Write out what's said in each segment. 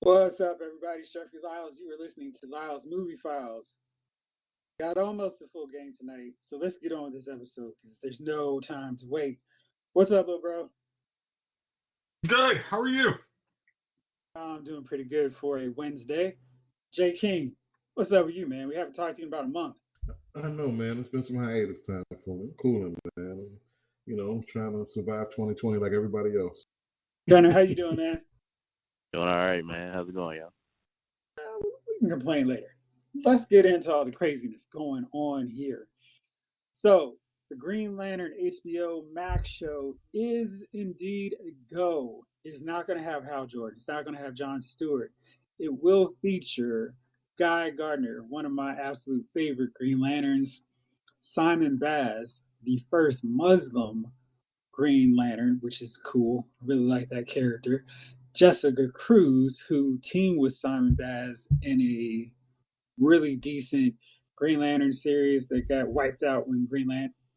What's up, everybody? Jeffrey Lyles. You are listening to Lyles Movie Files. Got almost a full game tonight, so let's get on with this episode because there's no time to wait. What's up, little bro? Good. How are you? I'm doing pretty good for a Wednesday. Jay King, what's up with you, man? We haven't talked to you in about a month. I know, man. It's been some hiatus time for me. I'm cooling, man. I'm trying to survive 2020 like everybody else. Gunner, how you doing, man? Doing all right, man. How's it going, y'all? We can complain later. Let's get into all the craziness going on here. So, the Green Lantern HBO Max show is indeed a go. It's not going to have Hal Jordan. It's not going to have John Stewart. It will feature Guy Gardner, one of my absolute favorite Green Lanterns, Simon Baz, the first Muslim Green Lantern, which is cool. I really like that character. Jessica Cruz, who teamed with Simon Baz in a really decent Green Lantern series that got wiped out when Green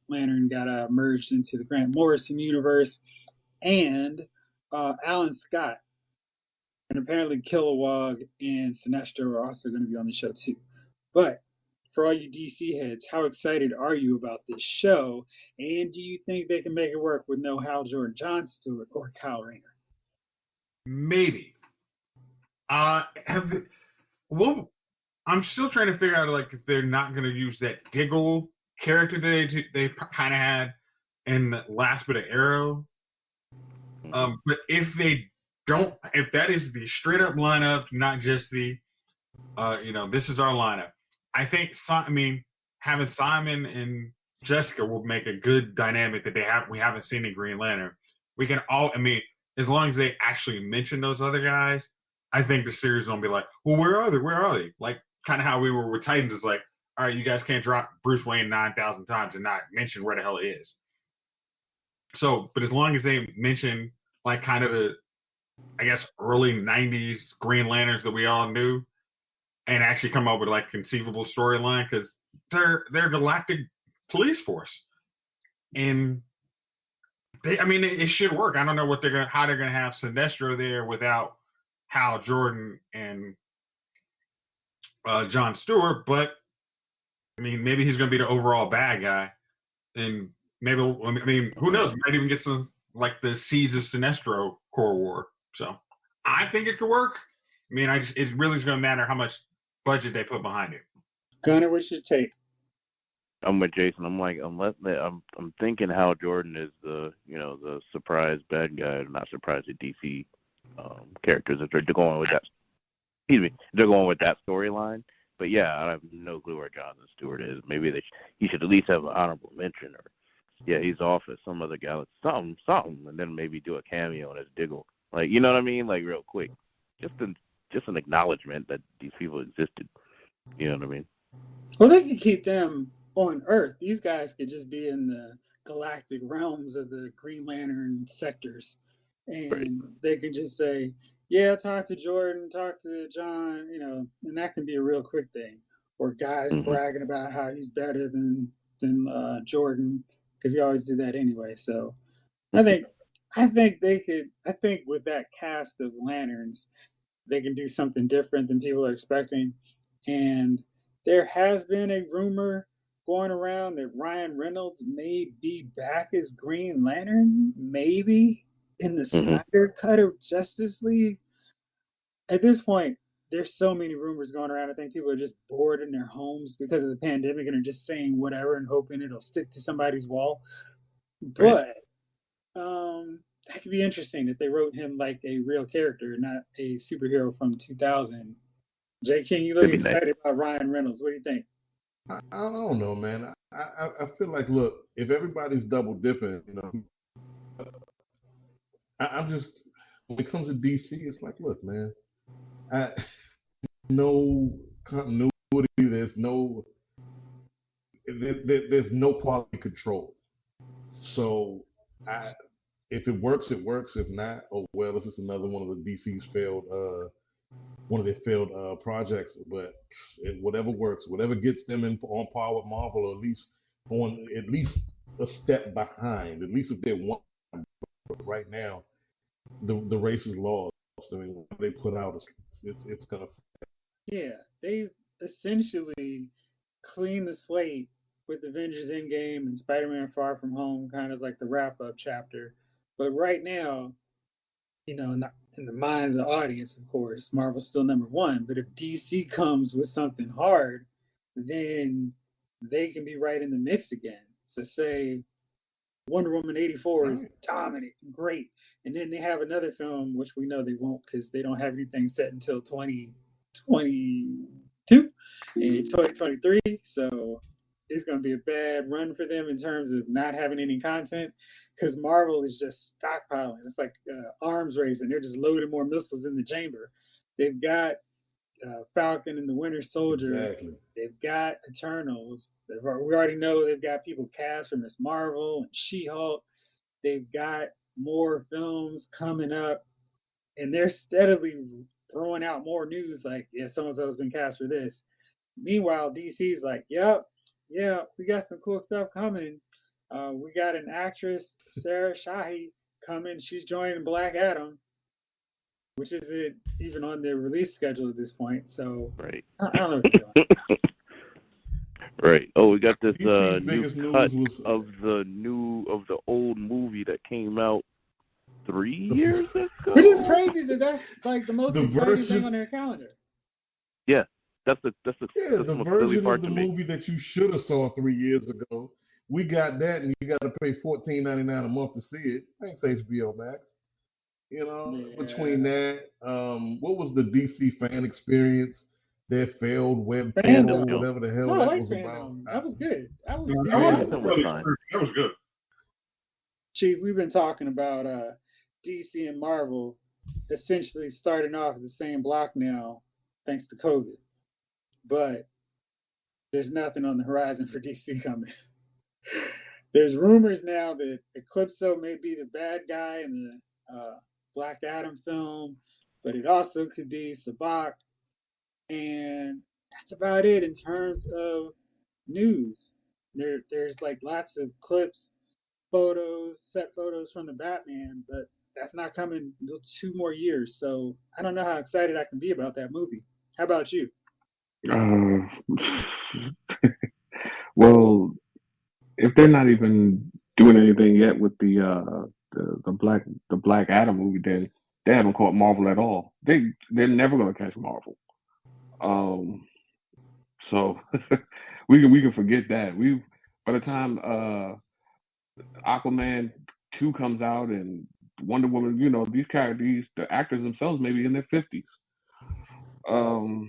Lantern got merged into the Grant Morrison universe, and Alan Scott. And apparently Kilowog and Sinestro are also going to be on the show too. But for all you DC heads, how excited are you about this show? And do you think they can make it work with no Hal Jordan, John Stewart, or Kyle Rayner? Maybe. Well, I'm still trying to figure out if they're not going to use that Diggle character that they kind of had in the last bit of Arrow. But if they don't, if that is the straight up lineup, not just the, this is our lineup. I think having Simon and Jessica will make a good dynamic that we haven't seen in Green Lantern. We can as long as they actually mention those other guys, I think the series is gonna be like, well, where are they? Where are they? Like kind of how we were with Titans is like, all right, you guys can't drop Bruce Wayne 9,000 times and not mention where the hell it is. So, but as long as they mention like kind of the, I guess, early 90s Green Lanterns that we all knew, and actually come up with like conceivable storyline, because they're galactic police force, and it should work. I don't know how they're gonna have Sinestro there without Hal Jordan and John Stewart, but maybe he's gonna be the overall bad guy, and maybe who knows? Might even get some like the Seeds of Sinestro Core War. So I think it could work. It really is gonna matter how much budget they put behind it. Gunner, what's your take? I'm with Jason. I'm thinking Hal Jordan is the surprise bad guy. I'm not surprised at DC characters if they're going with that. They're going with that storyline. But yeah, I have no clue where Jonathan Stewart is. Maybe he should at least have an honorable mention, or he's off at some other galaxy, something, and then maybe do a cameo as Diggle. Like, you know what I mean? Like real quick, just an acknowledgement that these people existed. You know what I mean? Well, they could keep them on Earth. These guys could just be in the galactic realms of the Green Lantern sectors, and Right. They can just say, "Yeah, talk to Jordan, talk to John," and that can be a real quick thing. Or guys bragging about how he's better than Jordan, because he always do that anyway. So, I think they could. I think with that cast of Lanterns, they can do something different than people are expecting. And there has been a rumor going around that Ryan Reynolds may be back as Green Lantern, maybe in the Snyder cut of Justice League. At this point, there's so many rumors going around. I think people are just bored in their homes because of the pandemic and are just saying whatever and hoping it'll stick to somebody's wall. Right. But that could be interesting if they wrote him like a real character, not a superhero from 2000. Jay King, you look excited about Ryan Reynolds. What do you think? I don't know, man. I feel like, look, if everybody's double dipping, I'm just, when it comes to DC, it's like, look, man, no continuity. There's no quality control. So if it works, it works. If not, oh well, this is another one of the DC's failed projects. But whatever works, whatever gets them on par with Marvel, or at least a step behind. At least if they're one right now, the race is lost. What they put out is it's gonna. Yeah, they've essentially cleaned the slate with Avengers Endgame and Spider-Man Far From Home, kind of like the wrap-up chapter. But right now, not in the minds of the audience, of course, Marvel's still number one. But if DC comes with something hard, then they can be right in the mix again. So say Wonder Woman 84 is Right. dominant, great. And then they have another film, which we know they won't because they don't have anything set until 2022 and 2023. So it's going to be a bad run for them in terms of not having any content because Marvel is just stockpiling. It's like arms race, and they're just loading more missiles in the chamber. They've got Falcon and the Winter Soldier. Exactly. They've got Eternals. We already know they've got people cast for Miss Marvel and She-Hulk. They've got more films coming up, and they're steadily throwing out more news like, yeah, so-and-so's been cast for this. Meanwhile, DC's like, yep, yeah, we got some cool stuff coming. We got an actress, Sarah Shahi, coming. She's joining Black Adam, which isn't even on their release schedule at this point. So Right. I don't know what they're doing. Right. Oh, we got this DC's new biggest cut news was of the old movie that came out 3 years ago. Which is crazy that's like the most The exciting version- thing on their calendar. Yeah, that's the the most silly version part of the to me. movie that you should have saw 3 years ago. We got that, and you got to pay $14.99 a month to see it. Thanks, HBO Max. Between that, what was the DC fan experience? Their failed web portal, Fandom. whatever the hell No, I that like was Fandom. about. That was good. That was That good. Fandom was fine. That was good. Chief, we've been talking about DC and Marvel essentially starting off the same block now, thanks to COVID. But there's nothing on the horizon for DC coming. There's rumors now that Eclipso may be the bad guy in the Black Adam film, but it also could be Sabak. And that's about it in terms of news. There's like lots of clips, photos, set photos from the Batman, but that's not coming until 2 more years. So I don't know how excited I can be about that movie. How about you? Well, if they're not even doing anything yet with the Black Adam movie, then they haven't caught Marvel at all. They're never gonna catch Marvel. So we can forget that. By the time Aquaman 2 comes out and Wonder Woman, these characters, the actors themselves, maybe in their 50s. Oh,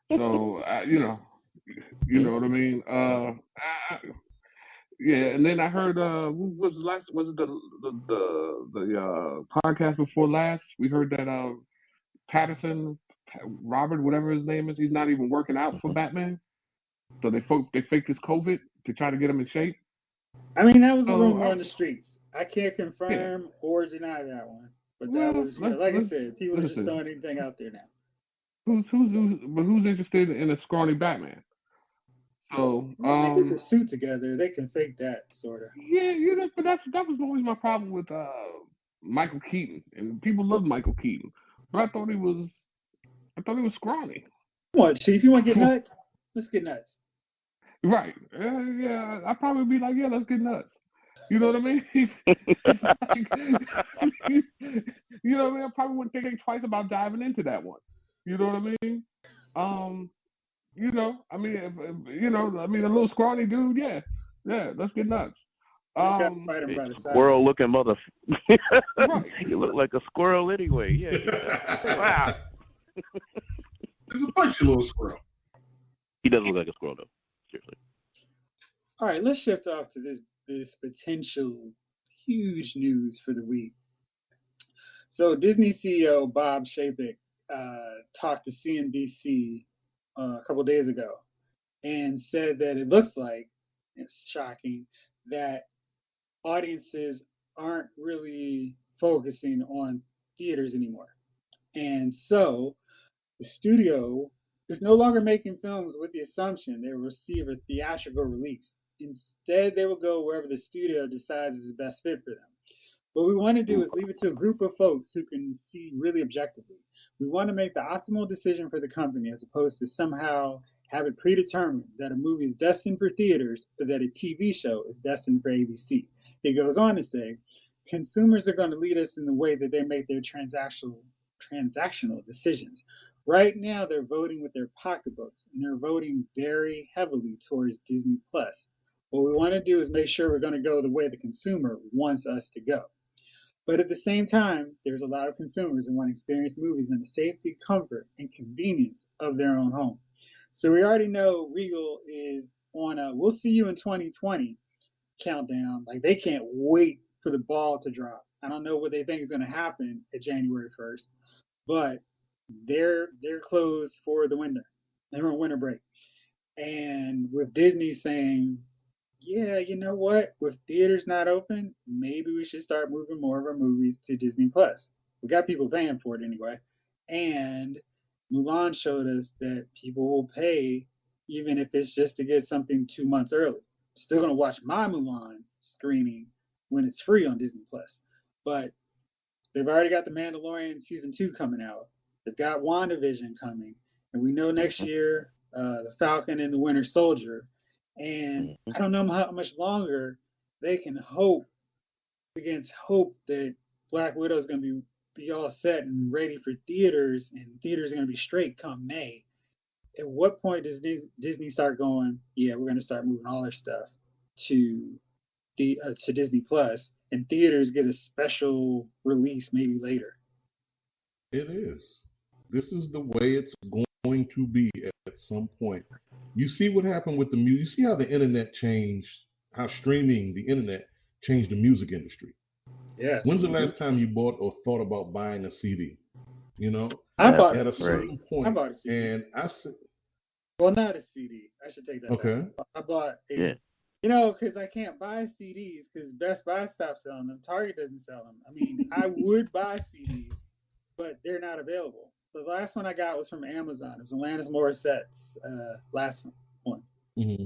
So you know what I mean. Yeah, and then I heard what was it the podcast before last? We heard that Patterson, Robert, whatever his name is, he's not even working out for Batman. So they faked his COVID to try to get him in shape. I mean, that was a rumor on the streets. I can't confirm or deny that one. But that was, like I said, people are just throwing anything out there now. Who's interested in a scrawny Batman? So they put the suit together. They can fake that sort of. Yeah, but that was always my problem with Michael Keaton, and people love Michael Keaton, but I thought he was scrawny. Come on, Chief, you want to get nuts? Let's get nuts. Right? Yeah, I'd probably be like, yeah, let's get nuts. You know what I mean? You know what I mean? I probably wouldn't think twice about diving into that one. You know what I mean? I mean, a little scrawny dude, yeah, let's get nuts. Squirrel looking mother. Right. You look like a squirrel anyway. Yeah. Wow. There's a bunch of little squirrel. He doesn't look like a squirrel though. Seriously. All right, let's shift off to this potential huge news for the week. So Disney CEO Bob Chapek talked to CNBC a couple of days ago and said that it looks like, it's shocking, that audiences aren't really focusing on theaters anymore. And so the studio is no longer making films with the assumption they will receive a theatrical release. Instead, they will go wherever the studio decides is the best fit for them. What we want to do is leave it to a group of folks who can see really objectively. We want to make the optimal decision for the company as opposed to somehow have it predetermined that a movie is destined for theaters or that a TV show is destined for ABC. It goes on to say, consumers are going to lead us in the way that they make their transactional decisions. Right now, they're voting with their pocketbooks, and they're voting very heavily towards Disney Plus. What we want to do is make sure we're going to go the way the consumer wants us to go. But at the same time, there's a lot of consumers who want to experience movies in the safety, comfort, and convenience of their own home. So we already know Regal is on a "we'll see you in 2020" countdown. Like, they can't wait for the ball to drop. I don't know what they think is going to happen at January 1st, but they're closed for the winter. They're on winter break. And with Disney saying, yeah, you know what? With theaters not open, maybe we should start moving more of our movies to Disney Plus. We got people paying for it anyway. And Mulan showed us that people will pay even if it's just to get something 2 months early. Still gonna watch my Mulan screening when it's free on Disney Plus. But they've already got The Mandalorian season 2 coming out. They've got WandaVision coming, and we know next year The Falcon and the Winter Soldier. And I don't know how much longer they can hope that Black Widow is going to be all set and ready for theaters, and theaters are going to be straight come May. At what point does Disney start going, yeah, we're going to start moving all our stuff to Disney Plus, and theaters get a special release maybe later? It is. This is the way it's going to be at some point. You see what happened with the music. You see how the internet changed, how streaming the internet changed the music industry. Yes. When's the last time you bought or thought about buying a CD? You know, I bought at a certain point. I bought a CD. And I said, well, not a CD. I should take that okay. back. I bought a, you know, because I can't buy CDs because Best Buy stopped selling them. Target doesn't sell them. I mean, I would buy CDs, but they're not available. The last one I got was from Amazon. It's Alanis Morissette's last one,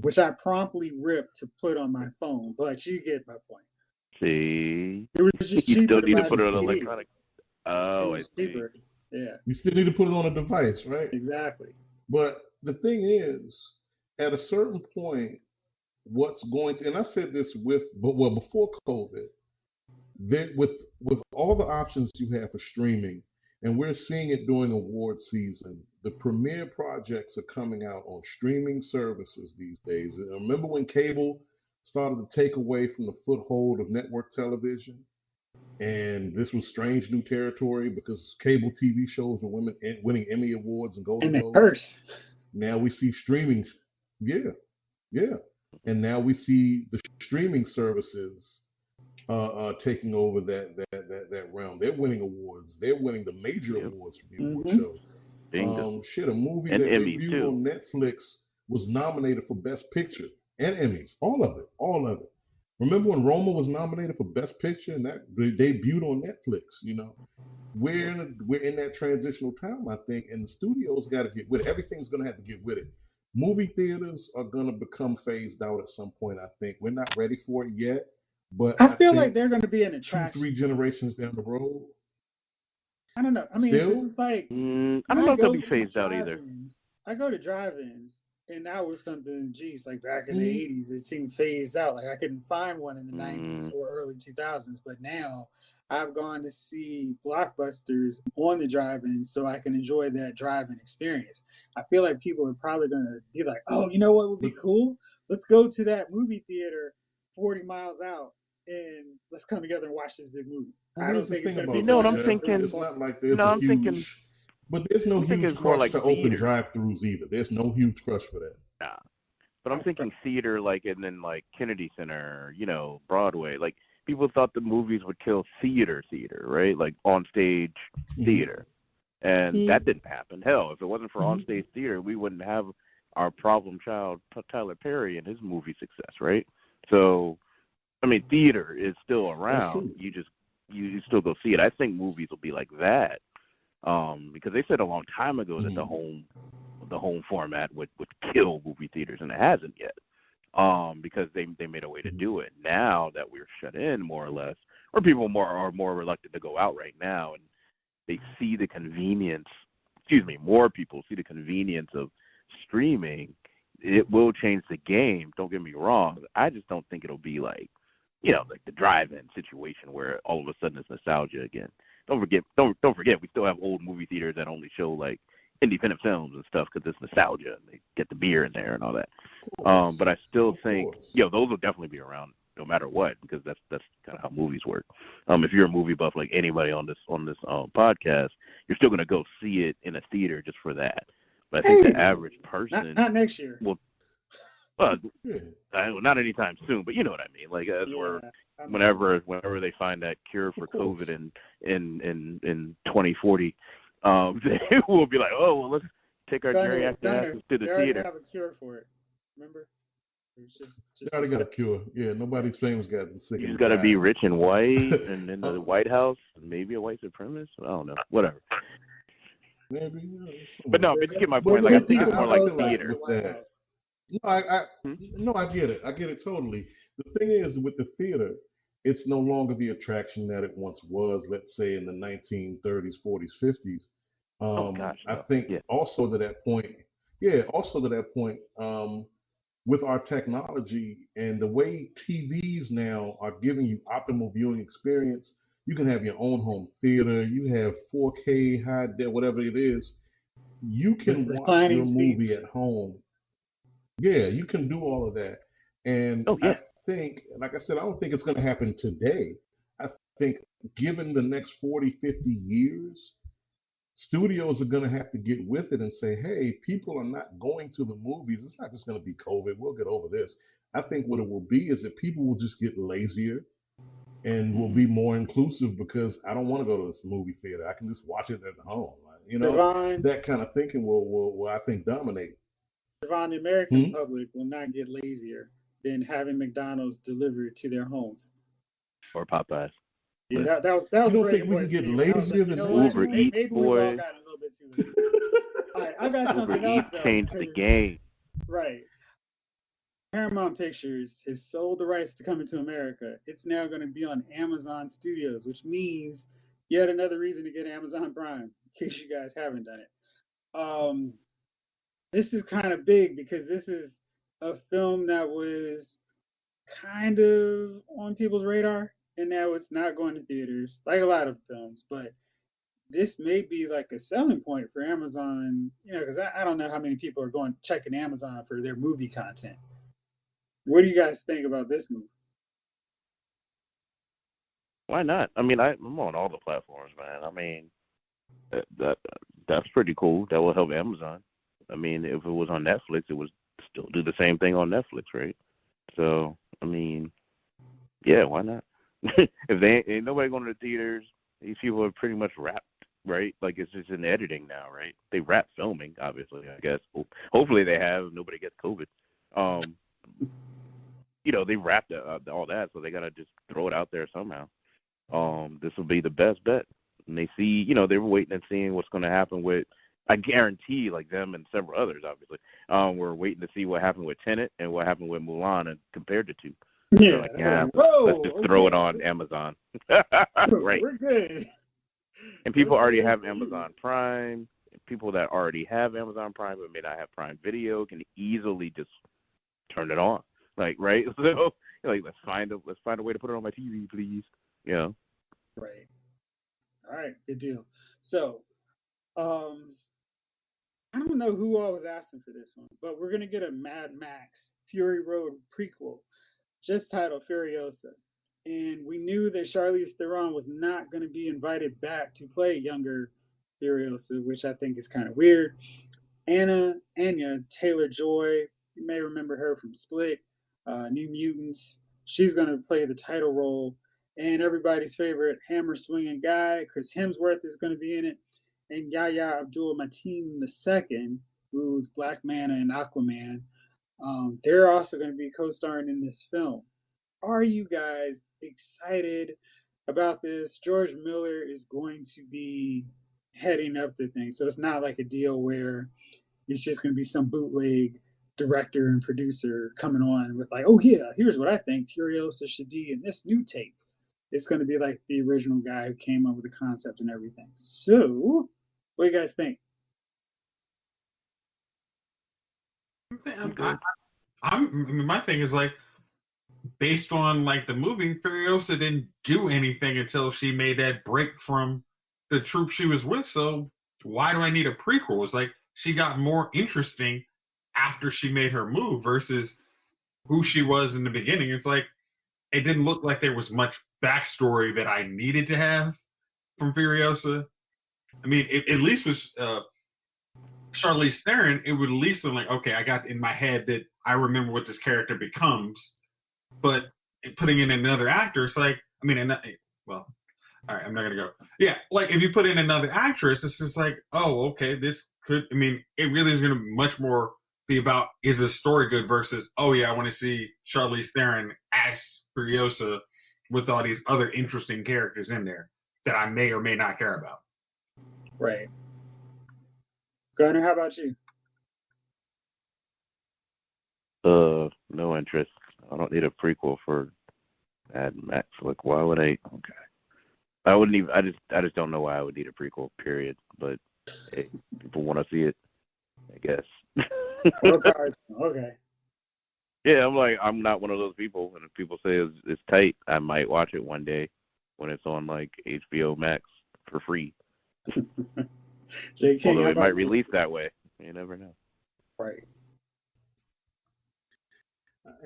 which I promptly ripped to put on my phone. But you get my point. See, it was just you still need to buy put it the on CD. electronic. Oh, I see. Cheaper. Yeah. You still need to put it on a device, right? Exactly. But the thing is, at a certain point, what's going to, and I said this before COVID, with all the options you have for streaming, and we're seeing it during award season, the premiere projects are coming out on streaming services these days. And remember when cable started to take away from the foothold of network television? And this was strange new territory because cable TV shows were winning Emmy Awards and Golden Globes. First. Now we see streaming. Yeah. And now we see the streaming services taking over that realm. They're winning awards. They're winning the major awards for the award show. A movie and that Emmys debuted too. on Netflix was nominated for Best Picture and Emmys. All of it. Remember when Roma was nominated for Best Picture and that debuted on Netflix? You know, we're in that transitional time, I think, and the studios got to get with it. Everything's going to have to get with it. Movie theaters are going to become phased out at some point, I think. We're not ready for it yet, but I feel like they're going to be an attraction. 2-3 generations down the road. I don't know. I mean, it's like I don't know if they'll be phased out either. I go to drive-ins, and that was something, geez, like back in the 80s, it seemed phased out. Like I couldn't find one in the 90s or early 2000s, but now I've gone to see blockbusters on the drive-in so I can enjoy that drive-in experience. I feel like people are probably going to be like, oh, you know what would be cool? Let's go to that movie theater 40 miles out and let's come together and watch this big movie. I don't think it's going to be. You know what I'm thinking? It's not like there's a huge, but there's no huge crush to open drive-thrus either. There's no huge crush for that. Nah. But I'm thinking theater, like, and then like Kennedy Center, you know, Broadway. Like, people thought the movies would kill theater, right? Like on stage theater. And that didn't happen. Hell, if it wasn't for on-stage theater, we wouldn't have our problem child, Tyler Perry, and his movie success, right? So, I mean, theater is still around. You still go see it. I think movies will be like that, because they said a long time ago that the home format would kill movie theaters, and it hasn't yet, because they made a way to do it. Now that we're shut in more or less, or people are more reluctant to go out right now, and they see the convenience. More people see the convenience of streaming. It will change the game. Don't get me wrong. I just don't think it'll be like, like the drive-in situation where all of a sudden it's nostalgia again. Don't forget, we still have old movie theaters that only show like independent films and stuff because it's nostalgia and they get the beer in there and all that. But I still think, those will definitely be around no matter what, because that's kind of how movies work. If you're a movie buff like anybody on this podcast, you're still gonna go see it in a theater just for that. But I think the average person not next year. Not anytime soon. But you know what I mean. Like whenever they find that cure for COVID in 2040, they will be like, oh well, let's take our geriatric asses to the theater. They have a cure for it. Remember? They already got a cure. Yeah, nobody's famous got the sick. You just got to be rich and white, and in the White House, maybe a white supremacist. I don't know. Whatever. Maybe. But no, but you get my point. Like I think it's more like theater. No, I get it. I get it totally. The thing is, with the theater, it's no longer the attraction that it once was. Let's say in the 1930s, 40s, 50s. I think also to that point. With our technology and the way TVs now are giving you optimal viewing experience, you can have your own home theater. You have 4K, high def, whatever it is. You can watch your movie at home. Yeah, you can do all of that. And I think, like I said, I don't think it's going to happen today. I think given the next 40, 50 years, studios are going to have to get with it and say, hey, people are not going to the movies. It's not just going to be COVID. We'll get over this. I think what it will be is that people will just get lazier and will be more inclusive because I don't want to go to this movie theater. I can just watch it at home. That kind of thinking will I think, dominate. Devon, the American public will not get lazier than having McDonald's delivered to their homes. Or Popeyes. Yeah, that was you don't think we can get lazier than Uber Eats, boy? Maybe we all got a little bit too lazy. All right, I got something else, though. Changed the game. Right. Paramount Pictures has sold the rights to Coming to America. It's now going to be on Amazon Studios, which means yet another reason to get Amazon Prime, in case you guys haven't done it. This is kind of big because this is a film that was kind of on people's radar. And now it's not going to theaters, like a lot of films. But this may be like a selling point for Amazon, because I don't know how many people are checking Amazon for their movie content. What do you guys think about this movie? Why not? I mean, I'm on all the platforms, man. I mean, that's pretty cool. That will help Amazon. I mean, if it was on Netflix, it would still do the same thing on Netflix, right? So, I mean, yeah, why not? If they ain't nobody going to the theaters, these people are pretty much wrapped, right? Like it's just in editing now, right? They wrap filming, obviously. I guess. Hopefully they have. Nobody gets COVID. They wrapped all that, so they gotta just throw it out there somehow. This will be the best bet. And they see, they were waiting and seeing what's going to happen with. I guarantee, like them and several others, obviously, we're waiting to see what happened with Tenet and what happened with Mulan, and compared the two. Yeah. Let's just throw it on Amazon. Right. We're good. And people already have Amazon Prime. People that already have Amazon Prime but may not have Prime Video can easily just turn it on. Like, right? So, let's find a way to put it on my TV, please. Right. All right. Good deal. So, I don't know who all was asking for this one, but we're gonna get a Mad Max Fury Road prequel, just titled Furiosa. And we knew that Charlize Theron was not going to be invited back to play younger Furiosa, which I think is kind of weird. Anya Taylor-Joy, you may remember her from Split, New Mutants. She's going to play the title role. And everybody's favorite hammer-swinging guy, Chris Hemsworth, is going to be in it. And Yahya Abdul-Mateen II, who's Black Manta and Aquaman, they're also going to be co-starring in this film. Are you guys excited about this? George Miller is going to be heading up the thing, so it's not like a deal where it's just going to be some bootleg director and producer coming on with like, oh yeah, here's what I think Furiosa should be in this new tape. it's going to be like the original guy who came up with the concept and everything. So, what do you guys think? My thing is like, based on like the movie, Furiosa didn't do anything until she made that break from the troop she was with. So why do I need a prequel? It's like she got more interesting after she made her move versus who she was in the beginning. It's like it didn't look like there was much backstory that I needed to have from Furiosa. I mean, at least with Charlize Theron, it would at least have like, okay, I got in my head that I remember what this character becomes. But putting in another actor, it's like, I mean, well, all right, I'm not gonna go. Yeah, like if you put in another actress, it's just like, oh, okay, this could. I mean, it really is gonna much more be about is the story good versus, oh yeah, I want to see Charlize Theron as Furiosa with all these other interesting characters in there that I may or may not care about. Right. Gunnar, how about you? No interest. I don't need a prequel for Mad Max. Like, why would I? Okay. I wouldn't even. I just don't know why I would need a prequel. Period. But hey, people want to see it, I guess. Okay. Yeah, I'm not one of those people. And if people say it's tight, I might watch it one day when it's on like HBO Max for free. JK, although it might release that way. You never know. Right.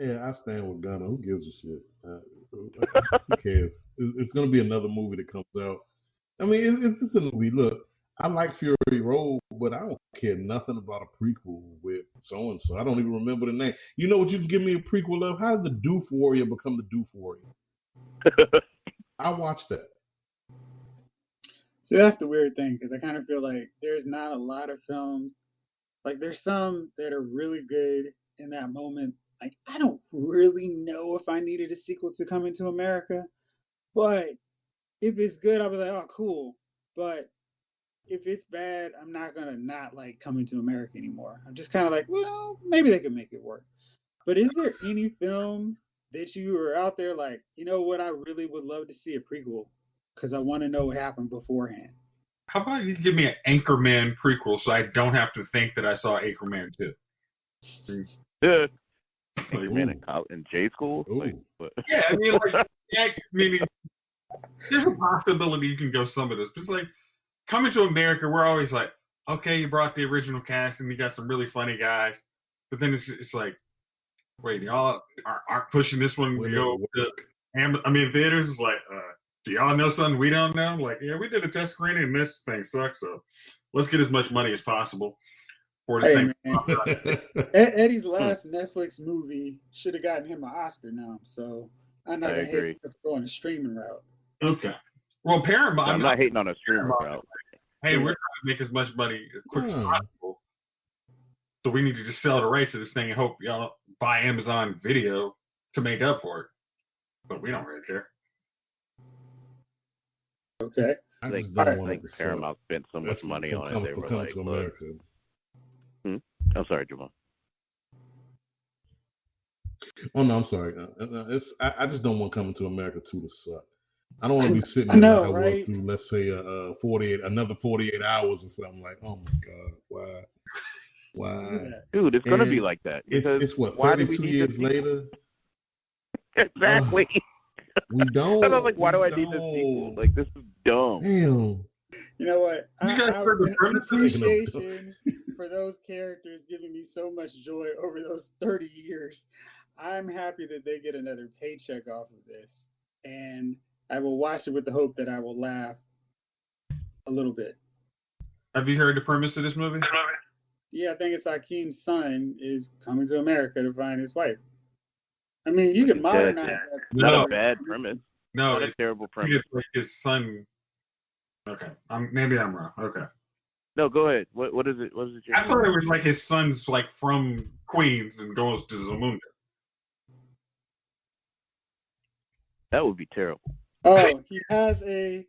Yeah, I stand with Gunner. Who gives a shit? Who cares? It's going to be another movie that comes out. I mean, it's just a movie. Look, I like Fury Road, but I don't care nothing about a prequel with so-and-so. I don't even remember the name. You know what you can give me a prequel of? How did the Doof Warrior become the Doof Warrior? I watched that. See, that's the weird thing, because I kind of feel like there's not a lot of films. Like, there's some that are really good in that moment. Like, I don't really know if I needed a sequel to Coming to America, but if it's good, I'll be like, oh, cool. But if it's bad, I'm not going to not like Coming to America anymore. I'm just kind of like, well, maybe they can make it work. But is there any film that you are out there like, you know what, I really would love to see a prequel because I want to know what happened beforehand? How about you give me an Anchorman prequel so I don't have to think that I saw Anchorman 2? Anchorman in J school? Like, yeah, I mean, like, meaning there's a possibility you can go some of this. But it's like, Coming to America, we're always like, okay, you brought the original cast and you got some really funny guys. But then it's like, wait, y'all aren't pushing this one to go to theaters? It's like, do y'all know something we don't know? Like, yeah, we did a test screening and this thing sucks, so let's get as much money as possible for this thing. Eddie's last Netflix movie should have gotten him an Oscar now, so I'm not going to hate going the streaming route. Okay. Well, Paramount. I'm not hating on a streaming route. Hey, we're trying to make as much money as quick as possible. So we need to just sell the rights to this thing and hope y'all buy Amazon Video to make up for it. But we don't really care. Okay. I think Paramount spent so much money on it. They were like, look. I'm sorry, Jamal. Oh, no, I'm sorry. I just don't want Coming to America 2 to suck. I don't want to be sitting there like I was through, let's say, another 48 hours or something. Like, oh my God, why? Dude, it's gonna be like that. It's what, 32 years later? Exactly. We don't. I'm like, why do I need this sequel? Like, this is dumb. Damn. You know what? I appreciation for those characters giving me so much joy over those 30 years. I'm happy that they get another paycheck off of this. And I will watch it with the hope that I will laugh a little bit. Have you heard the premise of this movie? Yeah, I think it's Akeem's son is coming to America to find his wife. I mean, you can modernize that. Not a bad premise. No, it's a terrible premise. It's like his son. Okay, maybe I'm wrong. Okay. No, go ahead. What is it? What is it? I thought it was like his son's like from Queens and goes to Zamunda. That would be terrible. Oh, he has Akeem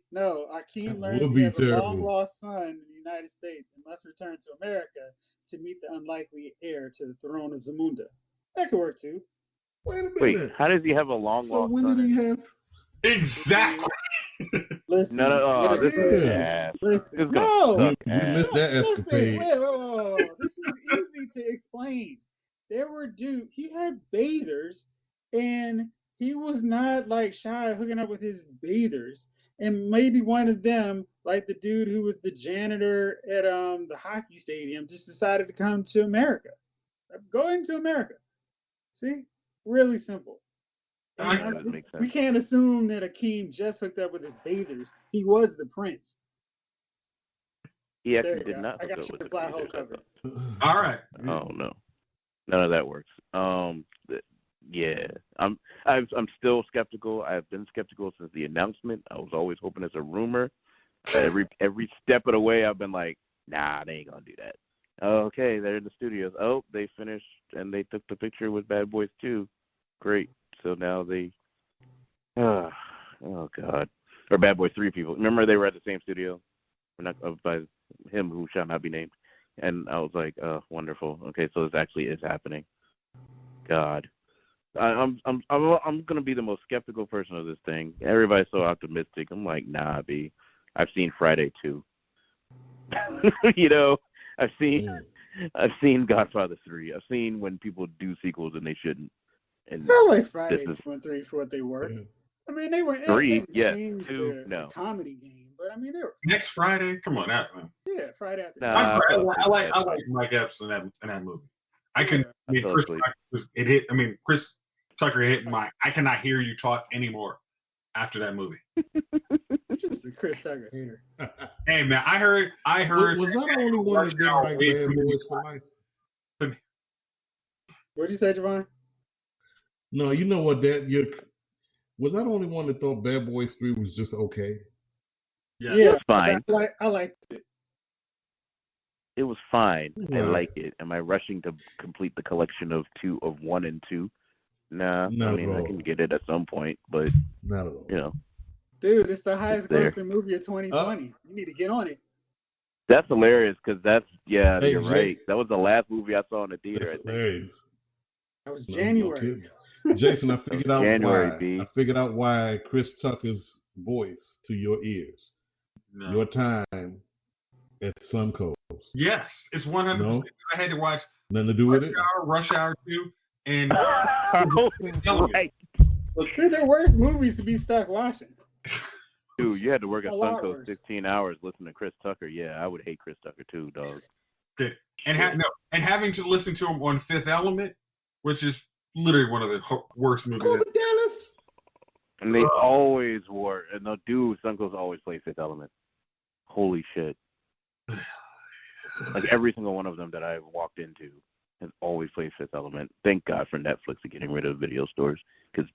learns he has a long-lost son in the United States and must return to America to meet the unlikely heir to the throne of Zamunda. That could work too. Wait a minute. Wait, how does he have a long-lost son? So when did he have? Exactly. Listen, No, this is Yeah. ass. listen. This is No, gonna suck You ass. missed that listen. escapade. Wait, whoa. This is easy to explain. There were dudes. He had bathers, and he was not like shy hooking up with his bathers. And maybe one of them, like the dude who was the janitor at the hockey stadium, just decided to come to America. Going to America. See, really simple. I- And That makes sense. we can't assume that Akeem just hooked up with his bathers. He was the prince. He There actually you did go. not I got hook up you with the the fly hole bathers, I covered. thought. All right. Oh no, none of that works. Yeah, I'm still skeptical. I've been skeptical since the announcement. I was always hoping it's a rumor. Every step of the way, I've been like, nah, they ain't gonna do that. Okay, they're in the studios. Oh, they finished and they took the picture with Bad Boys 2. Great. So now they, oh God, or Bad Boys 3 people. Remember they were at the same studio, by him who shall not be named. And I was like, wonderful. Okay, so this actually is happening. God, I'm gonna be the most skeptical person of this thing. Everybody's so optimistic. I'm like, nah, B. I've seen Friday 2. You know, I've seen Godfather 3. I've seen when people do sequels and they shouldn't. And It's not like Friday this is 2 and 3 for what they were. Yeah. I mean, they were 3, they yes. changed 2, the no. comedy game, but I mean they were Next Friday, come on out, man. Friday after. Nah, I like Mike Epps in that movie. I mean, Chris Tucker, it hit. I mean, Chris Tucker hit my. I cannot hear you talk anymore after that movie. Just a Chris Tucker hater. Hey man, I heard. Was I the only one that didn't like Bad Boys for Life? What'd you say, Javon? No, you know what? Was I the only one that thought Bad Boys 3 was just okay? Yeah. It was fine. I liked it. It was fine. Yeah. I like it. Am I rushing to complete the collection of 1 and 2? Nah. Not I mean, at I all. can get it at some point, but Not at all. you know, Dude, it's the highest there. grossing movie of 2020. You need to get on it. That's hilarious because Hey, you're Jay. right. That was the last movie I saw in the theater. I That's think. hilarious. That was No, January. no kidding. Jason, I figured out January, why. B. I figured out why Chris Tucker's voice to your ears. No. Your time at Suncoast. Yes, it's 100%. No? I had to watch Nothing to do with it? Rush Hour 2, and Right. Dude, they're worse movies to be stuck watching. Dude, you had to work at A lot Suncoast worse. 16 hours listening to Chris Tucker. Yeah, I would hate Chris Tucker too, dog. and having to listen to him on Fifth Element, which is literally one of the worst movies. Go to Dallas. And they always wore, and the dude, Suncoast always played Fifth Element. Holy shit. Like every single one of them that I've walked into has always played Fifth Element. Thank God for Netflix and getting rid of video stores, because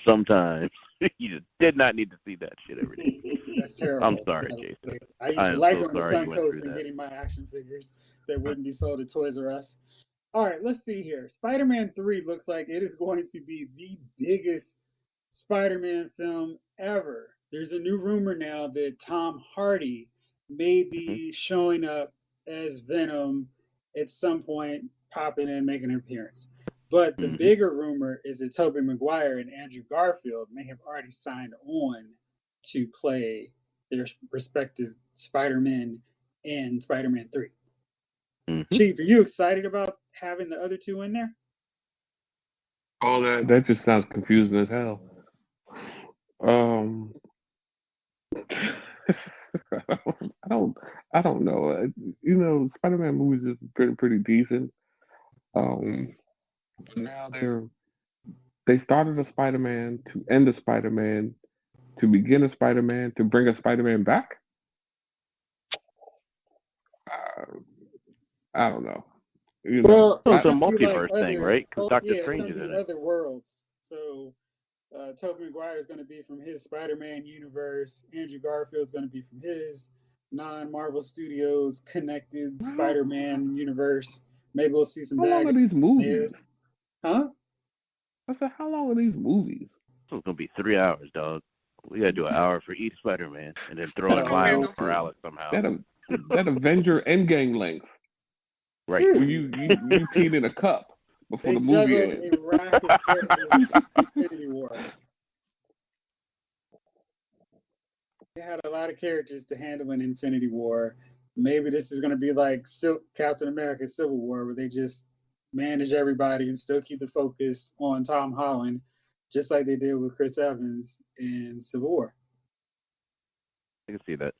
sometimes you just did not need to see that shit every day. That's terrible. I'm sorry, Jason. I used I to am like so on the sorry you went Suncoast through and that. getting my action figures that wouldn't be sold at Toys R Us. All right, let's see here. Spider-Man 3 looks like it is going to be the biggest Spider-Man film ever. There's a new rumor now that Tom Hardy may be showing up as Venom at some point, popping in, making an appearance. But the bigger rumor is that Tobey Maguire and Andrew Garfield may have already signed on to play their respective Spider-Man in Spider-Man 3. Chief, are you excited about having the other two in there? Oh, that just sounds confusing as hell. I don't know. You know, Spider-Man movies have been pretty decent. But now they started a Spider-Man to end a Spider-Man to begin a Spider-Man to bring a Spider-Man back. I don't know. You know, Well, it's a multiverse thing, right? Because Doctor Strange is in it. Other worlds. So Tobey Maguire is going to be from his Spider-Man universe. Andrew Garfield is going to be from his non-Marvel Studios connected Spider-Man universe. Maybe we'll see some. How long are these movies? Huh? I said, how long are these movies? It's gonna be 3 hours, dog. We gotta do an hour for each Spider-Man, and then throw in Miles Morales somehow. That Avenger Endgame length. Right. When you peed in a cup before the movie ended. They juggled a racket Infinity War. They had a lot of characters to handle in Infinity War. Maybe this is going to be like Captain America Civil War, where they just manage everybody and still keep the focus on Tom Holland, just like they did with Chris Evans in Civil War. I can see that.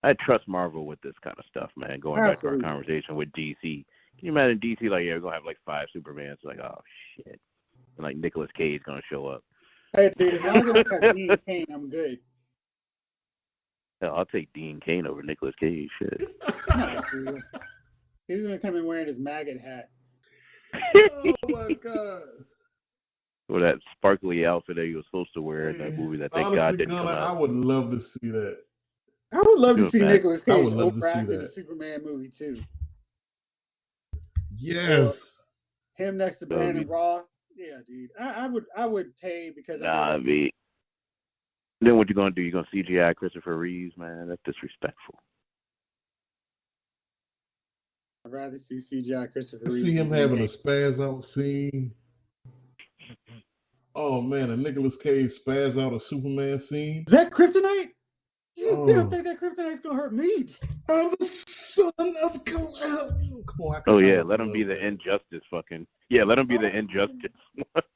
I trust Marvel with this kind of stuff, man. Going back to our conversation with DC. Can you imagine DC, like, yeah, we're going to have like 5 Supermans? Like, oh, shit. And like Nicolas Cage going to show up. Hey, dude, as long as I have Dean Cain, I'm good. Hell, I'll take Dean Cain over Nicolas Cage. Shit. No, dude. He's going to come in wearing his maggot hat. Oh, my God. Or that sparkly outfit that he was supposed to wear in that movie that thank God didn't come out. I would love to see that. I would love to see Nicolas Cage overacting in a Superman movie, too. Yes. Him next to Brandon Raw. Yeah, dude. I would pay because then what you gonna do? You gonna CGI Christopher Reeves, man? That's disrespectful. I'd rather see CGI Christopher Reeves. See him having a spaz out scene. Oh man, a Nicolas Cage spaz out a Superman scene. Is that kryptonite? You don't think that kryptonite's gonna hurt me? I'm the son of God. Oh yeah, let him be the Injustice fucking. Yeah, let him be the Injustice.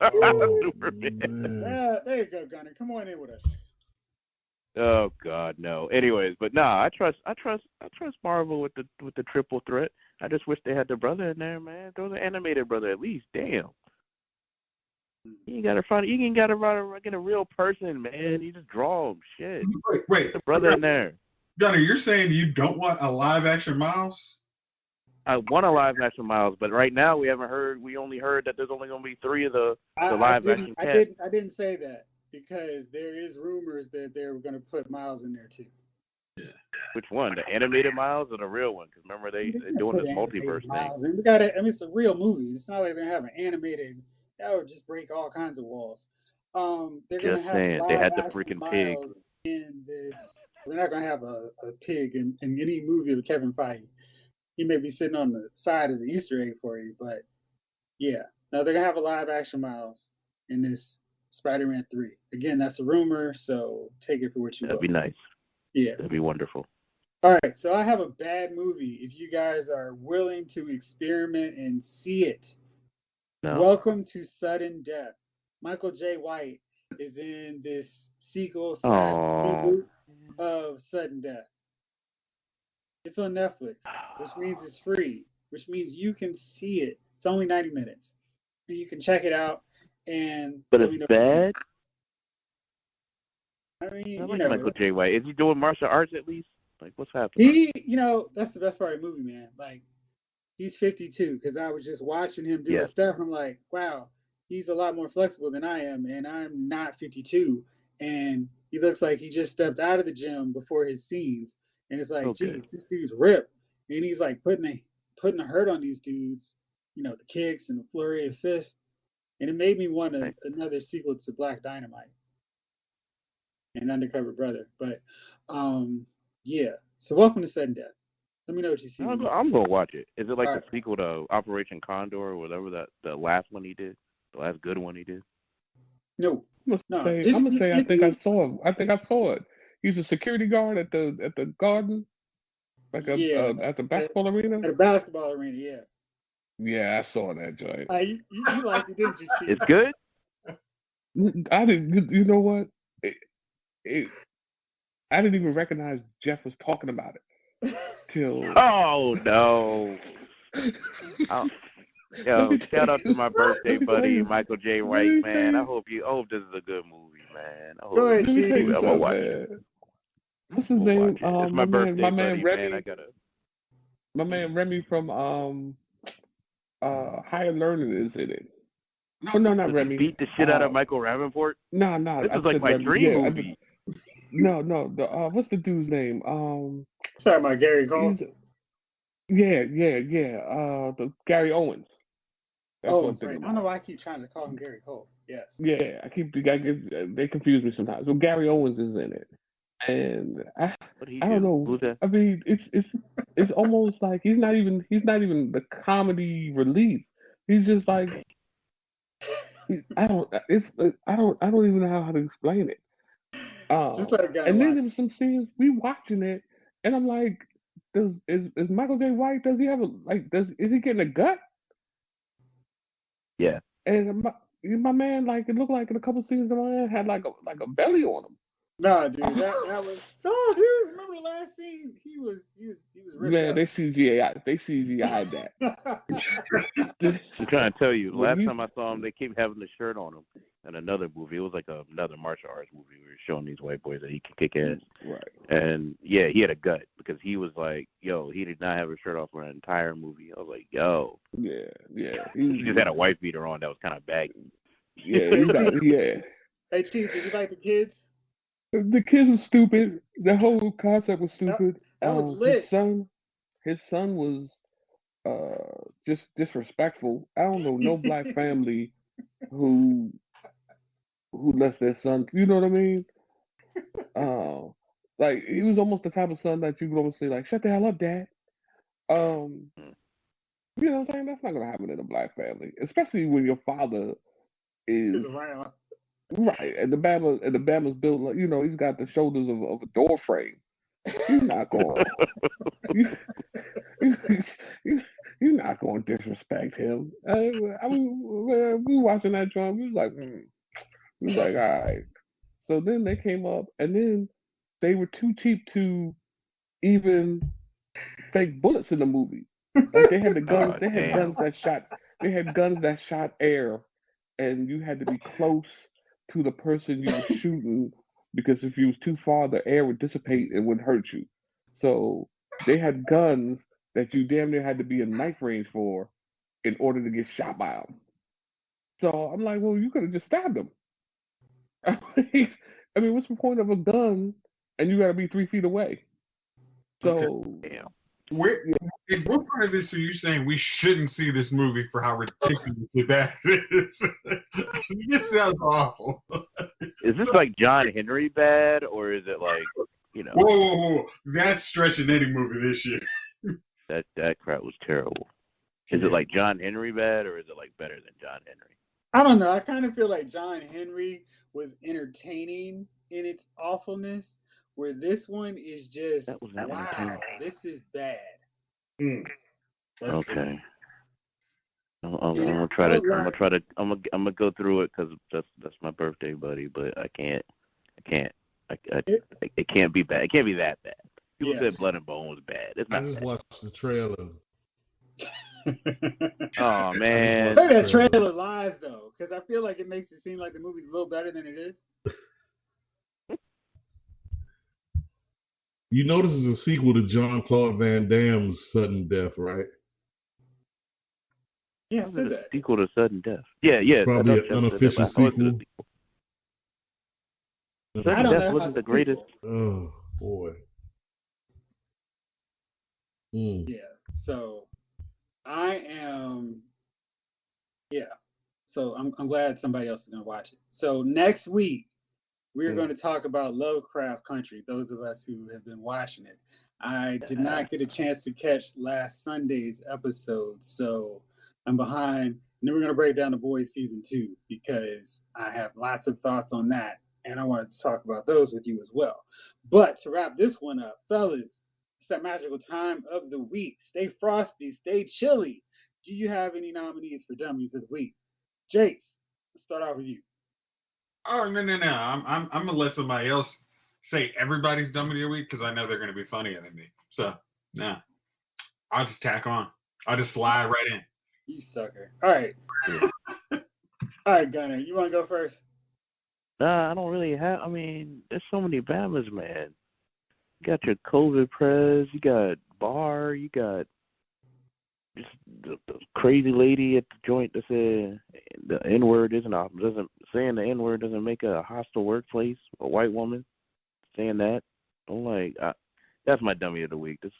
Superman. There you go, Gunner. Come on in with us. Oh God, no. Anyways, but I trust Marvel with the triple threat. I just wish they had the brother in there, man. Throw the animated brother at least. Damn. You ain't gotta get a real person, man. You just draw him. Shit. Wait. The brother in there. Gunner, you're saying you don't want a live action Miles? I want a live action Miles, but right now we only heard that there's only gonna be 3 of the live action cast. I didn't say that because there is rumors that they're gonna put Miles in there too. Yeah. Which one? The animated Miles or the real one? Because remember they're doing this multiverse Miles. thing. And it's a real movie. It's not like they're having animated. That would just break all kinds of walls. They're just gonna have saying, they had the freaking pig. In this, we're not gonna have a pig in any movie with Kevin Feige. He may be sitting on the side as an Easter egg for you, but yeah. Now they're gonna have a live action Miles in this Spider-Man 3. Again, that's a rumor, so take it for what you will. That'd be nice. Yeah. That'd be wonderful. All right, so I have a bad movie. If you guys are willing to experiment and see it, Welcome to Sudden Death. Michael J. White is in this sequel reboot of Sudden Death. It's on Netflix, which means it's free, which means you can see it. It's only 90 minutes. And you can check it out. But it's bad? I mean, I like Michael J. White. Is he doing martial arts at least? Like, what's happening? That's the best part of the movie, man. Like, he's 52 because I was just watching him do his stuff. I'm like, wow, he's a lot more flexible than I am, and I'm not 52. And he looks like he just stepped out of the gym before his scenes. And it's like, geez, this dude's ripped. And he's like putting a hurt on these dudes, the kicks and the flurry of fists. And it made me want another sequel to Black Dynamite and Undercover Brother. But, yeah. So welcome to Sudden Death. Let me know what you see. I'm going to watch it. Is it like the sequel to Operation Condor or whatever the last one he did? The last good one he did? No. I'm gonna say I think I saw it. He's a security guard at the garden, at the basketball arena. At a basketball arena, yeah. Yeah, I saw that joint. You liked it, didn't you? Chief? It's good. I didn't. You know what? I didn't even recognize Jeff was talking about it till. Oh no. Yo, shout out to my birthday buddy, Michael J. White, man. I hope this is a good movie, man. I hope Go ahead, I'm gonna watch it. What's his name? It's my birthday my buddy, man Remy. man. I gotta. My man Remy from Higher Learning is in it. No, not Remy. Beat the shit out of Michael Ravenport. No. This is like my dream movie. No. What's the dude's name? Sorry about Gary Cole. Yeah. The Gary Owens. That's right. I don't know why I keep trying to call him Gary Cole. Yes. Yeah, they confuse me sometimes. So Gary Owens is in it, and I don't know. Who's that? I mean, it's almost like he's not even the comedy relief. He's just like I don't even know how to explain it. Just let a guy And then watch there was some scenes we watching it, and I'm like, is Michael J. White? Does he have is he getting a gut? Yeah. And my man, like, it looked like in a couple scenes, the man had like a belly on him. Nah, dude, that was. Oh, dude, remember the last scene? He was ripped Man, up. they CGI'd that. I'm trying to tell you, When last he- time I saw him, they keep having the shirt on him in another movie. It was like another martial arts movie. We were showing these white boys that he can kick ass. Right. And, yeah, he had a gut because he was like, yo, he did not have a shirt off for an entire movie. I was like, yo. Yeah. He just had a white beater on that was kind of baggy. Yeah, Hey, Chief, did you like the kids? The kids were stupid. The whole concept was stupid. That was lit. His son was just disrespectful. I don't know no black family who lets their son. You know what I mean? Like, he was almost the type of son that you could almost say, like, shut the hell up, Dad. You know what I'm saying? That's not gonna happen in a black family, especially when your father is around. right. And the Bama's built like, you know, he's got the shoulders of a door frame. You're not going. You're not going to disrespect him. I mean, we were watching that joint. We was like, all right. So then they came up, and then they were too cheap to even fake bullets in the movie. Like, they had the guns. They had guns that shot. They had guns that shot air, and you had to be close to the person you were shooting, because if you was too far, the air would dissipate and would hurt you. So they had guns that you damn near had to be in knife range for in order to get shot by them. So I'm like, well, you could have just stabbed them. I mean, what's the point of a gun and you got to be 3 feet away? So, Damn. In what part of this are you saying we shouldn't see this movie for how ridiculously bad it is? This sounds awful. Is this like John Henry bad, or is it like, you know? Whoa. That's stretching any movie this year. That crap was terrible. Is it like John Henry bad, or is it like better than John Henry? I don't know. I kind of feel like John Henry was entertaining in its awfulness, where this one is just, wow, this is bad. Okay. I'm gonna try to. I'm gonna go through it because that's my birthday, buddy. But I can't. It can't be bad. It can't be that bad. People said Blood and Bone was bad. It's not. I just watched the trailer. Oh man! Say that trailer lies though, because I feel like it makes it seem like the movie's a little better than it is. You know this is a sequel to Jean-Claude Van Damme's sudden death, right? Yeah, I said that. Sequel to Sudden Death. Yeah. Probably an unofficial sequel. Sudden Death wasn't the greatest. Oh boy. Yeah. So I am. Yeah. So I'm glad somebody else is gonna watch it. So next week we're going to talk about Lovecraft Country. Those of us who have been watching it. I did not get a chance to catch last Sunday's episode, so I'm behind. And then we're going to break down The Boys Season 2 because I have lots of thoughts on that, and I wanted to talk about those with you as well. But to wrap this one up, fellas, it's that magical time of the week. Stay frosty, stay chilly. Do you have any nominees for Dummies of the Week? Jace, let's start off with you. Oh, no. I'm going to let somebody else say everybody's dummy of the week because I know they're going to be funnier than me. So, nah. I'll just tack on. I'll just slide right in. You sucker. All right. All right, Gunner. You want to go first? I don't really have. I mean, there's so many Bamas, man. You got your COVID prez. You got Barr. You got just the crazy lady at the joint that said the N-word saying the N-word doesn't make a hostile workplace. A white woman saying that. I'm like, that's my dummy of the week. This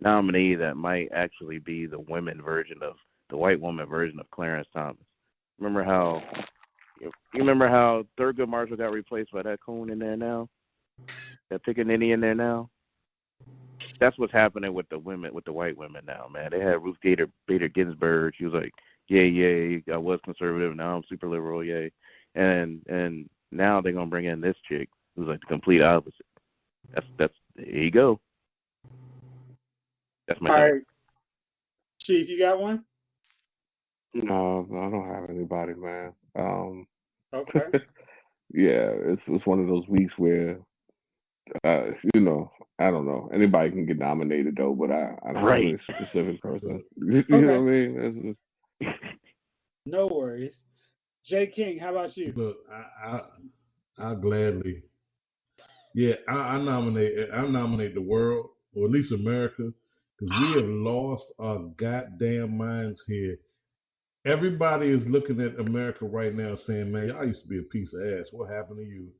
nominee that might actually be the white woman version of Clarence Thomas. You remember how Thurgood Marshall got replaced by that coon in there now? That pickaninny in there now? That's what's happening with the white women now, man. They had Ruth Bader Ginsburg. She was like, yay, I was conservative, now I'm super liberal, yay. And now they're gonna bring in this chick It was like the complete opposite. That's there you go. That's my All dummy. right, Chief, you got one? No, I don't have anybody, man. Okay. Yeah, it's one of those weeks where, you know, I don't know. Anybody can get nominated though, but I don't Right. have a specific person. You know what I mean? No worries. Jay King, how about you? Look, I gladly, yeah, I nominate the world, or at least America, because we have lost our goddamn minds here. Everybody is looking at America right now saying, man, y'all used to be a piece of ass. What happened to you?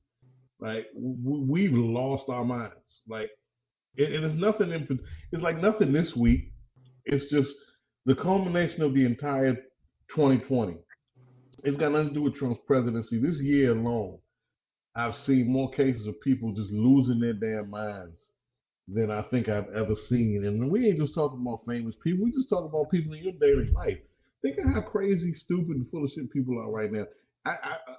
Like, we've lost our minds. Like, and it's nothing, it's like nothing this week. It's just the culmination of the entire 2020. It's got nothing to do with Trump's presidency. This year alone, I've seen more cases of people just losing their damn minds than I think I've ever seen. And we ain't just talking about famous people. We just talking about people in your daily life. Think of how crazy, stupid, and full of shit people are right now.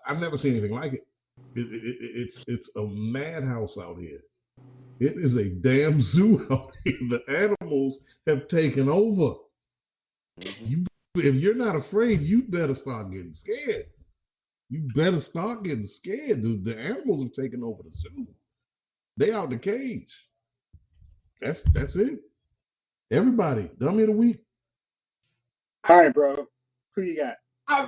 I've never seen anything like it. It's a madhouse out here. It is a damn zoo out here. The animals have taken over. If you're not afraid, you better start getting scared. You better start getting scared. The animals have taken over the zoo. They out the cage. That's it. Everybody, dummy of the week. All right, bro. Who you got?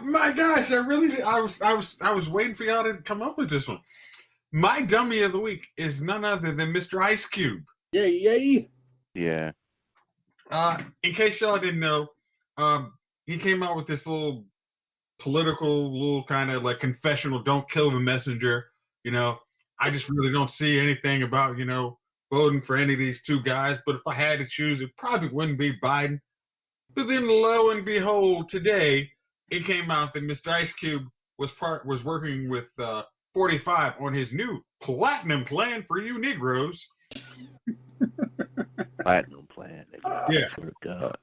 My gosh, I was waiting for y'all to come up with this one. My dummy of the week is none other than Mr. Ice Cube. Yay. Yeah. In case y'all didn't know, he came out with this little political, little kind of like confessional, don't kill the messenger. You know, I just really don't see anything about, you know, voting for any of these two guys. But if I had to choose, it probably wouldn't be Biden. But then lo and behold, today, it came out that Mr. Ice Cube was working with 45 on his new platinum plan for you Negroes. Platinum plan. Yeah. For God.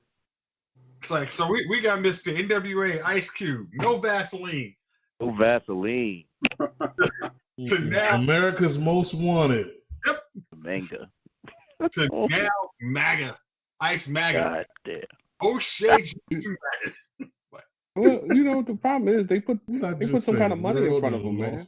It's like, so we got Mr. NWA Ice Cube, no Vaseline. No Vaseline. To now, America's Most Wanted. Yep. Manga. To now, MAGA. Ice MAGA. God damn. Oh, shade, MAGA. Well, you know, the problem is they put some kind of money in front of them, man.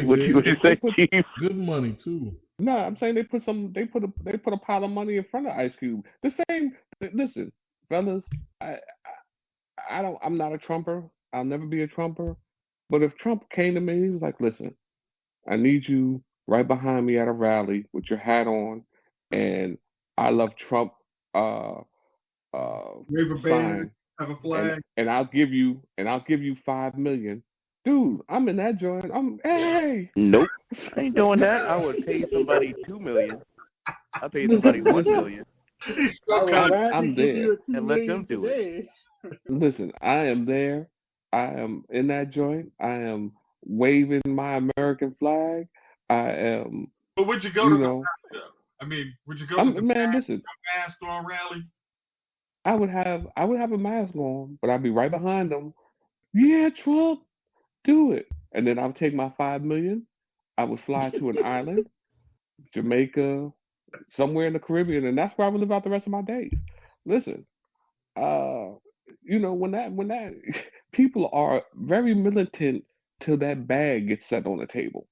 What you say, Chief? Good money too. No, I'm saying they put a pile of money in front of Ice Cube. The same. Listen, fellas, I'm not a Trumper. I'll never be a Trumper. But if Trump came to me, he was like, "Listen, I need you right behind me at a rally with your hat on, and I love Trump." Wave a banner, have a flag, and I'll give you $5 million. Dude, I'm in that joint. Hey. Nope, I ain't doing that. I would pay somebody $2 million. I pay somebody $1 million. I'm there. And let them do it. Listen, I am there. I am in that joint. I am waving my American flag. I am. But would you go to the rally? I mean, would you go to the mask on rally? I would have a mask on, but I'd be right behind them. Yeah, Trump, do it. And then I would take my $5 million. I would fly to an island, Jamaica, somewhere in the Caribbean, and that's where I would live out the rest of my days. Listen, you know, when that people are very militant till that bag gets set on the table.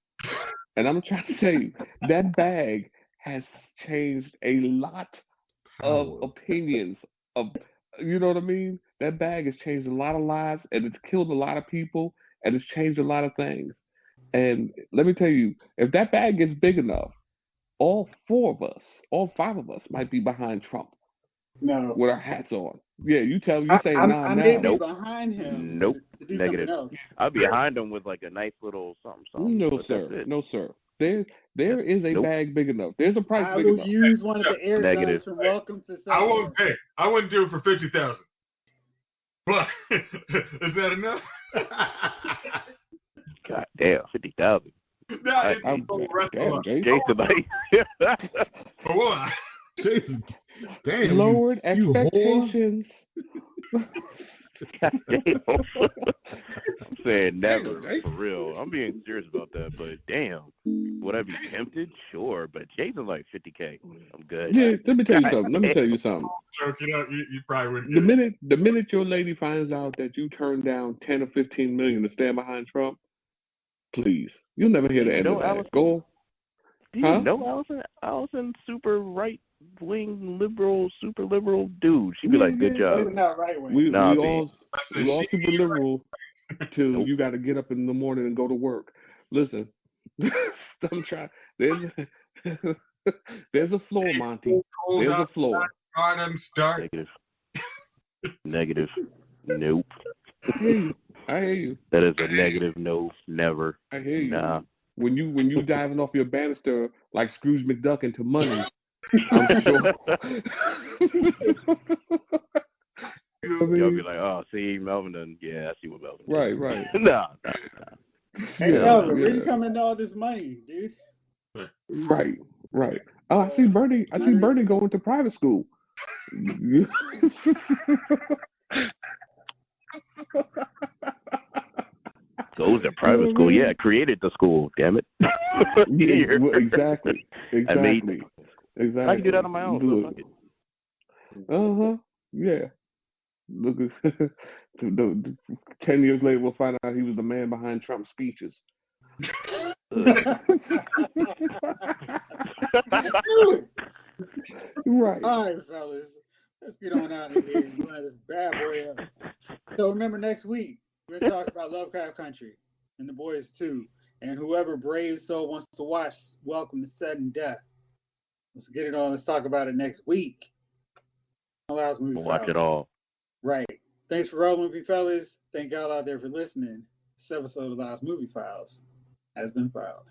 And I'm trying to tell you, that bag has changed a lot of opinions of, you know what I mean? That bag has changed a lot of lives, and it's killed a lot of people, and it's changed a lot of things. And let me tell you, if that bag gets big enough, all 5 of us might be behind Trump. No. With our hats on. Yeah, you say nah now. I may be behind him. Nope. Negative. I'll be behind him with like a nice little something. No, sir. No, sir. There is a bag big enough. There's a price big enough. I will use one of the air guns from Welcome to South. I wouldn't do it for $50,000. But is that enough? God damn, 50,000. No, Jason, for what? Jason, damn, lowered expectations. God damn. I'm saying never, for real. I'm being serious about that, but damn. Would I be tempted? Sure, but Jason's like $50K. I'm good. Yeah, let me tell you something. Joke, you probably wouldn't. The minute your lady finds out that you turned down 10 or 15 million to stand behind Trump, please, you'll never hear the end of that. Allison, Go. Do you know Allison? Allison, super right-wing liberal, super liberal dude. She'd be like, "Good job." Not right wing. We all super liberal till you got to get up in the morning and go to work. Listen, I'm trying. There's a floor, Monty. There's a floor. Negative. Nope. I hear you. That is a negative. No, never. I hear you. Nah. When you diving off your banister like Scrooge McDuck into money, I'm sure. You know what I mean? You'll be like, oh, see, Melvin done. Yeah, I see what Melvin did. Right. Nah. Hey, Melvin, where you coming to all this money, dude? Right. Oh, I see Bernie going to private school. Goes to private school. Yeah, created the school. Damn it. Yeah, exactly. I can do that on my own. So fuck it. Yeah. Look, 10 years later, we'll find out he was the man behind Trump's speeches. Right. All right, fellas. Let's get on out of here. You want this bad boy up. So remember, next week, we're going to talk about Lovecraft Country and The Boys 2. And whoever brave soul wants to watch, welcome to Sudden Death. Let's get it on. Let's talk about it next week. Watch it all. Right. Thanks for rolling with me, fellas. Thank y'all out there for listening. This episode of Lost Movie Files has been filed.